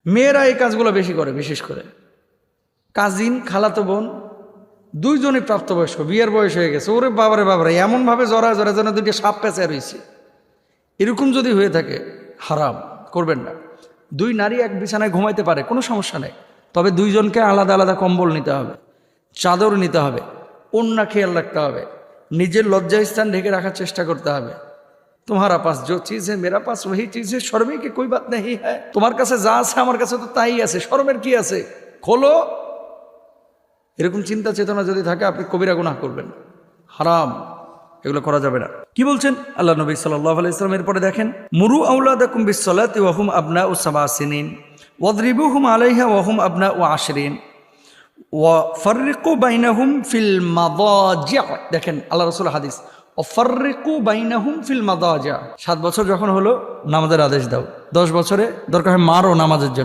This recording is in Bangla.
মেয়েরা এই কাজগুলো বেশি করে, বিশেষ করে কাজিন, খালাতো বোন দুইজনই প্রাপ্তবয়স্ক, বিয়ের বয়স হয়ে গেছে, ওরে বাবারে বাবারে এমনভাবে জড়ায় যেন দুইটা সাপ পেঁচায় রয়েছে। এরকম যদি হয়ে থাকে হারাম, করবেন না। দুই নারী এক বিছানায় ঘুমাইতে পারে, কোনো সমস্যা নেই, তবে দুইজনকে আলাদা আলাদা কম্বল নিতে হবে, চাদর নিতে হবে, ওড়না খেয়াল রাখতে হবে, নিজের লজ্জাস্থান ঢেকে রাখার চেষ্টা করতে হবে। তোমারা পাস जो चीज है मेरा पास वही चीज है, শরমে কি कोई बात नहीं है। তোমার কাছে যা আছে আমার কাছে তো তাই আছে, শরমের কি আছে, খোলো। এরকম চিন্তা চেতনা যদি থাকে আপনি কবিরা গুনাহ করবেন, হারাম, এগুলো করা যাবে না। কি বলছেন আল্লাহ নবী সাল্লাল্লাহু আলাইহি ওয়াসাল্লাম? এরপরে দেখেন, মুরু আওলাদাকুম বিসসালাতি ওয়া হুম আবনাউ সাবআ সিনিন ওয়াদরিবুহুম আলাইহা ওয়া হুম আবনাউ আশরিন ওয়া ফাররিকু বাইনাহুম ফিল মাদাজি'। দেখেন আল্লাহ রাসূল হাদিস, ফাররিকু বাইনাহুম ফিল মাদাজি'। 7 বছর যখন হলো নামাজের আদেশ দাও, 10 বছরে দরকার হয় মারো নামাজের জন্য।